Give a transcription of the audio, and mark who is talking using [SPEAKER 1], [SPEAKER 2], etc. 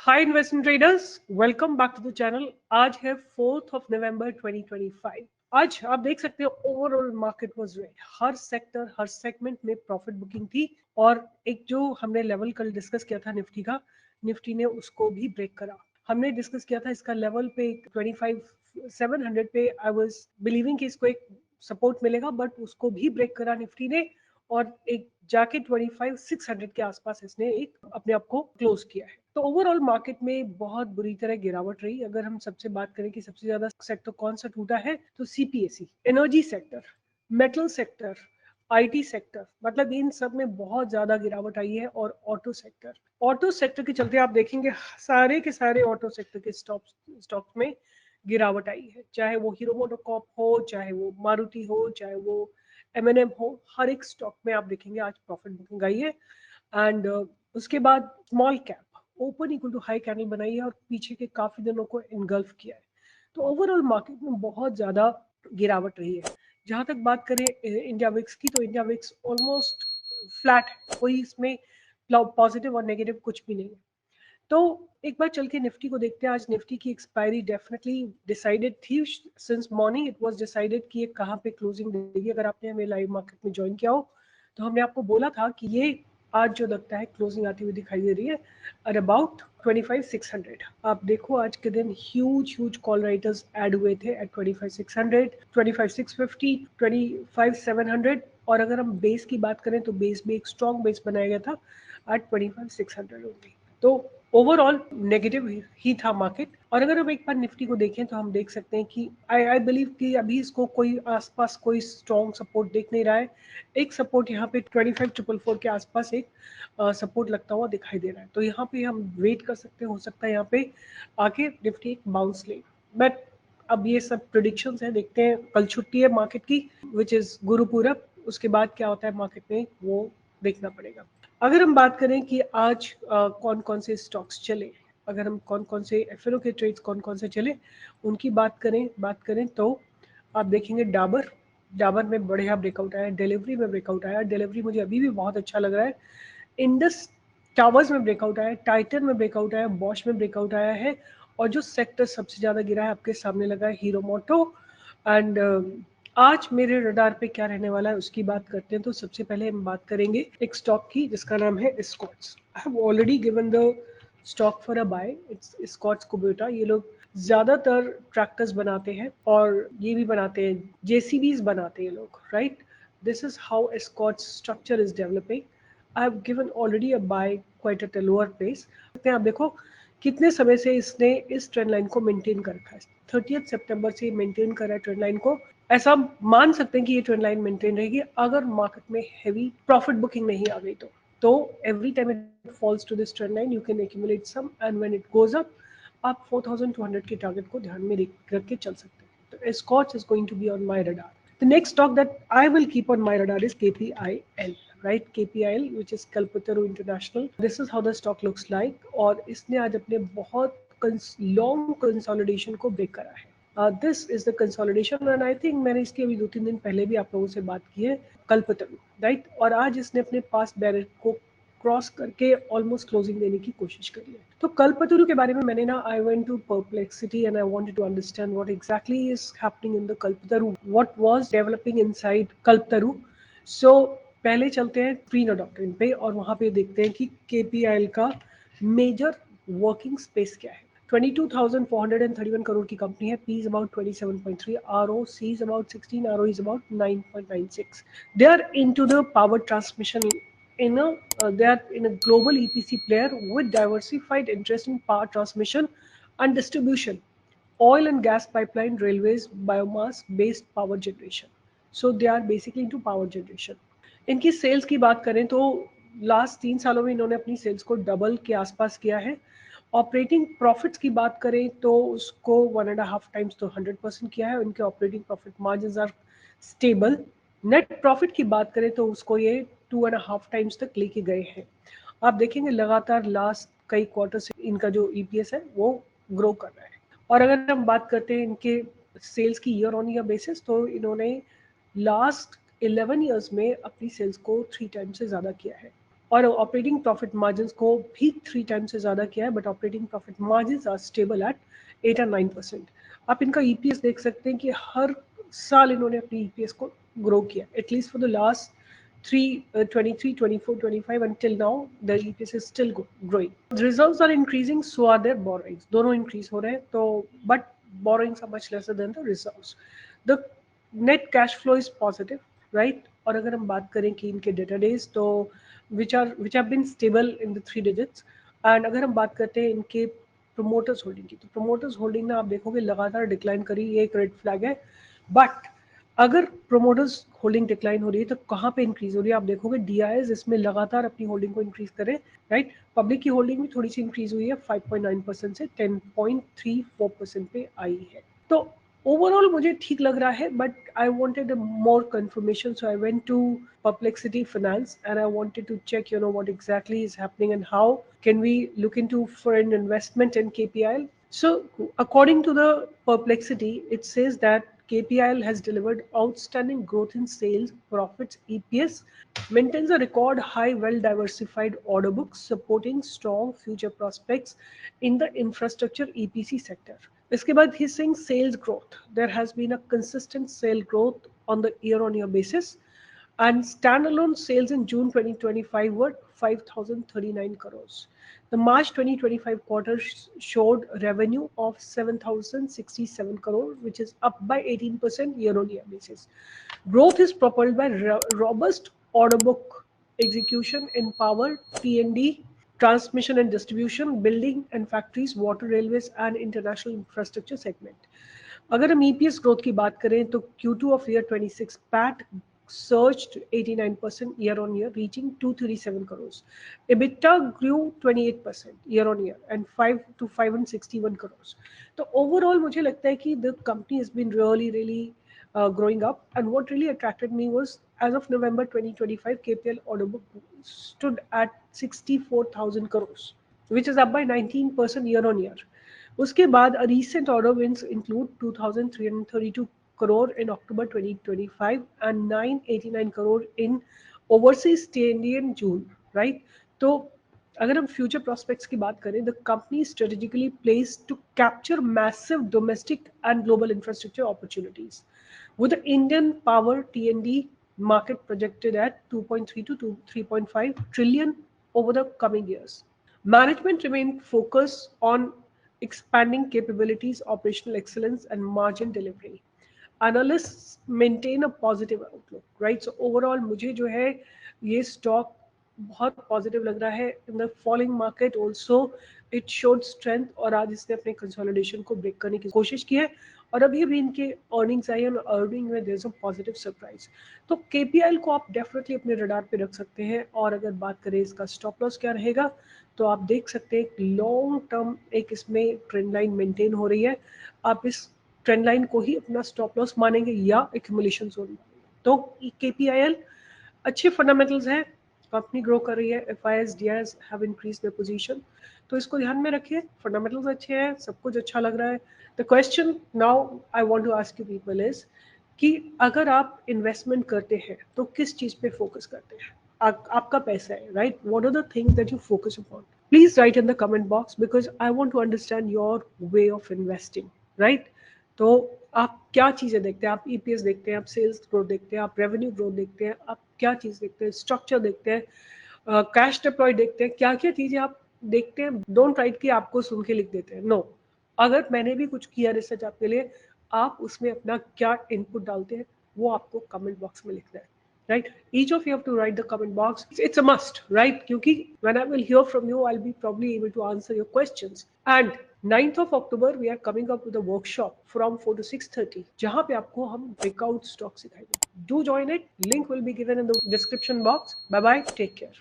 [SPEAKER 1] Hi investment traders, welcome back to the channel. आज है 4th of November 2025। आज आप देख सकते हो overall market was red. Her sector her segment में प्रॉफिट बुकिंग थी और एक जो हमने लेवल कल डिस्कस किया था निफ्टी का, निफ्टी ने उसको भी ब्रेक करा। हमने डिस्कस किया था इसका लेवल पे 25,700 पे आई वाज बिलीविंग कि इसको एक सपोर्ट मिलेगा, बट उसको भी ब्रेक करा निफ्टी ने और एक जाके 25,600 के आसपास इसने एक अपने आप को क्लोज किया है। तो ओवरऑल मार्केट में बहुत बुरी तरह गिरावट रही। अगर हम सबसे बात करें कि सबसे ज्यादा सेक्टर कौन सा टूटा है, तो CPSE, energy sector, metal sector, IT sector, मतलब इन सब में बहुत ज्यादा गिरावट आई है। और ऑटो सेक्टर के चलते आप देखेंगे सारे के सारे ऑटो सेक्टर के स्टॉक्स में गिरावट आई है। चाहे वो हीरो मोटोकॉर्प हो, चाहे वो मारुति हो, चाहे वो एमएनएम हो, हर एक स्टॉक में आप देखेंगे आज प्रॉफिट बुकिंग आई है। एंड उसके बाद small cap open equal to high candle बनाई है और पीछे के काफी दिनों को इनगल्फ किया है। तो ओवरऑल मार्केट में बहुत ज्यादा गिरावट रही है। जहां तक बात करें इंडिया विक्स की, तो इंडिया विक्स ऑलमोस्ट फ्लैट है, कोई इसमें पॉजिटिव और नेगेटिव कुछ भी नहीं है। तो एक बार चल के निफ्टी को देखते हैं। आज निफ्टी की एक्सपायरी डेफिनेटली डिसाइडेड थी since morning. It was decided कि ये कहाँ पे क्लोजिंग देगी। अगर आपने हमें लाइव मार्केट में ज्वाइन किया हो तो हमने आपको बोला था कि ये आज जो लगता है क्लोजिंग आती हुई दिखाई दे रही है एट अबाउट 25,600। आप देखो आज के दिन huge huge call writers add हुए थे एट 25,600, 25,650, 25,700। और अगर हम बेस की बात करें तो बेस भी एक स्ट्रॉन्ग बेस बनाया गया था एट 25,600 ओनली। तो ओवरऑल नेगेटिव ही था मार्केट। और अगर हम एक बार निफ्टी को देखें तो हम देख सकते हैं कि आई बिलीव कि अभी इसको कोई आसपास कोई स्ट्रॉन्ग सपोर्ट देख नहीं रहा है। एक सपोर्ट यहाँ पे 25,444 के आसपास एक सपोर्ट लगता हुआ दिखाई दे रहा है। तो यहाँ पे हम वेट कर सकते हैं, हो सकता है यहाँ पे आके निफ्टी एक बाउंस ले। बट अब ये सब प्रिडिक्शंस हैं, देखते हैं। कल छुट्टी है मार्केट की, विच इज गुरुपूरब। उसके बाद क्या होता है मार्केट में वो देखना पड़ेगा। अगर हम बात करें कि आज कौन कौन से स्टॉक्स चले, अगर हम कौन कौन से एफएनओ के ट्रेड्स कौन कौन से चले उनकी बात करें तो आप देखेंगे डाबर, डाबर में बढ़िया ब्रेकआउट आया, डिलीवरी में ब्रेकआउट आया, डिलीवरी मुझे अभी भी बहुत अच्छा लग रहा है। इंडस टावर्स में ब्रेकआउट आया, टाइटन में ब्रेकआउट आया, बॉश में ब्रेकआउट आया है। और जो सेक्टर सबसे ज्यादा गिरा है आपके सामने लगा है हीरो मोटो। एंड आज मेरे रडार पे क्या रहने वाला है उसकी बात करते हैं। तो सबसे पहले हम बात करेंगे एक स्टॉक की जिसका नाम है Escorts. I have already given the stock for a buy. It's Escorts Kubota. ये लोग ज्यादातर ट्रैक्टर्स बनाते हैं और ये भी बनाते हैं, जेसीबीज बनाते हैं लोग, right. This is how Escorts structure is developing. I have given already a buy quite at a lower place. आप देखो कितने समय से इसने इस ट्रेंड लाइन को मेंटेन कर रखा है। 30 सितंबर से मेंटेन कर रहा है ट्रेंड लाइन को। ऐसा मान सकते हैं कि ये ट्रेंड लाइन मेंटेन रहेगी अगर मार्केट में हैवी प्रॉफिट बुकिंग नहीं आ गई तो every time it falls to this trend line you can accumulate some and when it goes up आप 4200 के टारगेट को ध्यान में रख के चल सकते हैं। तो Escorts is going to be on my radar. The next stock that I will keep on my radar is KPIL, right? KPIL, which is Kalpataru International. This is how the stock looks like. और इसने आज अपने बहुत long consolidation को break करा है। This is the consolidation and I think मैंने इसकी अभी 2-3 दिन पहले भी आप लोगों से बात की है, कल्पतरु, राइट। और आज इसने अपने पास बैरियर को क्रॉस करके ऑलमोस्ट क्लोजिंग देने की कोशिश करी है। तो कल्पतरु के बारे में मैंने ना I went to Perplexity and I wanted to understand what exactly is happening in the Kalpataru, what was developing inside Kalpataru. So पहले चलते हैं फ्रीनो डॉक्ट्रिन पे और वहां पे देखते हैं कि केपीआईएल का मेजर वर्किंग स्पेस क्या है। 22,431 करोड़ की कंपनी है। P is about 27.3, ROC is about 16, ROE is about 9.96. They are into the power transmission they are in a global EPC player with diversified interest in power transmission and distribution, oil and gas pipeline, railways, biomass based power generation. So they are basically into power generation. इनकी sales की बात करें तो last 3 सालों में इन्होंने अपनी sales को डबल के आसपास किया है। ऑपरेटिंग प्रॉफिट्स की बात करें तो उसको 1.5 टाइम्स तो 100% किया है। उनके operating profit margin are stable. Net profit की बात करें तो उसको ये 2.5 टाइम्स तक लेके गए हैं। आप देखेंगे लगातार लास्ट कई क्वार्टर से इनका जो ईपीएस है वो ग्रो कर रहा है। और अगर हम बात करते हैं इनके सेल्स की ईयर ऑन ईयर बेसिस, तो इन्होंने लास्ट 11 ईयर्स में अपनी सेल्स को 3 टाइम्स से ज़्यादा किया है। और ऑपरेटिंग प्रॉफिट मार्जिन को भी 3 टाइम्स से ज़्यादा किया है, but operating profit margin are stable at 8 और 9%। आप इनका ईपीएस देख सकते हैं कि हर साल इन्होंने अपनी ईपीएस को ग्रो किया, at least for the last 23, 24, 25 until now the EPS is still growing. Reserves are increasing, so are their borrowings. दोनों increase हो रहे हैं, तो but borrowings are much lesser than the reserves. The net cash flow is positive, right? और अगर हम बात करें कि इनके डेटा डेज तो which have been stable in the 3 digits, and अगर हम बात करते हैं इनके प्रोमोटर्स होल्डिंग की, तो प्रोमोटर्स होल्डिंग ना आप देखोगे लगातार डिक्लाइन करी, ये एक रेड फ्लैग है। बट अगर प्रोमोटर्स होल्डिंग डिक्लाइन हो रही है तो कहाँ पे इंक्रीज हो रही है आप देखोगे, डीआईएस इसमें लगातार अपनी होल्डिंग को इंक्रीज करे, राइट। पब्लिक की होल्डिंग भी थोड़ी सी इंक्रीज हुई है, 5.9% से 10.34% पे आई है। तो ओवरऑल मुझे ठीक लग रहा है, but I wanted more confirmation, so I went to Perplexity Finance and I wanted to check, what exactly is happening and how can we look into foreign investment in KPIL. So according to the Perplexity, it says that KPIL has delivered outstanding growth in sales, profits, EPS, maintains a record high, well diversified order book, supporting strong future prospects in the infrastructure EPC sector. इसके बाद he's saying sales growth. There has been a consistent sale growth on the year-on-year basis, and standalone sales in June 2025 were 5,039 crores. The March 2025 quarter showed revenue of 7,067 crores, which is up by 18% year-on-year basis. Growth is propelled by robust order book execution in power, T&D, transmission and distribution, building and factories, water, railways and international infrastructure segment. अगर हम EPS growth की बात करें तो Q2 of year 26 PAT surged 89% year on year, reaching 237 crores. EBITDA grew 28% year on year and 561 crores. तो overall मुझे लगता है कि the company has been really growing up, and what really attracted me was, as of November 2025, KPL order book stood at 64,000 crores, which is up by 19% year on year. उसके बाद recent order wins include 2,332 crore in October 2025 and 989 crore in overseas T&D in June, right? तो अगर हम future prospects की बात करें, the company strategically placed to capture massive domestic and global infrastructure opportunities with the Indian power T&D market projected at 2.3 to 3.5 trillion over the coming years. Management remained focused on expanding capabilities, operational excellence, and margin delivery. Analysts maintain a positive outlook, right? So overall मुझे जो है ये stock बहुत positive लग रहा है। In the falling market also it showed strength, और आज इसने अपने कंसोलिडेशन को ब्रेक करने की कोशिश की है, और अभी भी इनके अर्निंग्स आई है, और अर्निंग में there is a positive surprise. तो केपीएल को आप डेफिनेटली अपने रडार पे रख सकते हैं। और अगर बात करें इसका स्टॉप लॉस क्या रहेगा, तो आप देख सकते हैं लॉन्ग टर्म एक इसमें ट्रेंड लाइन मेंटेन हो रही है, आप इस ट्रेंड लाइन को ही अपना स्टॉप लॉस मानेंगे या एक्यूमुलेशन जोन मानेंगे। तो केपीआईएल अच्छे फंडामेंटल्स हैं, कंपनी ग्रो कर रही है, FIS DIIs have increase their position, तो इसको ध्यान में रखिए। फंडामेंटल्स अच्छे हैं, सब कुछ अच्छा लग रहा है। The question now I want to ask you people is कि अगर आप इन्वेस्टमेंट करते हैं तो किस चीज पे फोकस करते हैं? आपका पैसा है, right? What are the things that you focus upon? Please write in the comment box, because I want to understand your way of investing, right? तो आप क्या चीज़ें देखते हैं? आप ईपीएस देखते हैं, आप सेल्स ग्रोथ देखते हैं, आप रेवेन्यू ग्रोथ देखते हैं, आप क्या चीज़ देखते हैं? स्ट्रक्चर देखते हैं, कैश डिप्लॉय देखते हैं, क्या क्या चीज़ें आप देखते हैं? डोंट राइट कि आपको सुन के लिख देते हैं, नो। अगर मैंने भी कुछ किया रिसर्च आपके लिए, आप उसमें अपना क्या इनपुट डालते हैं वो आपको कमेंट बॉक्स में लिखना है, right? Each of you have to write the comment box. It's a must, right? क्योंकि when I will hear from you, I'll be probably able to answer your questions. And 9th of October, we are coming up with a workshop from 4 to 6:30, जहाँ पे आपको हम breakout stock सिखाएंगे. Do join it. Link will be given in the description box. Bye bye. Take care.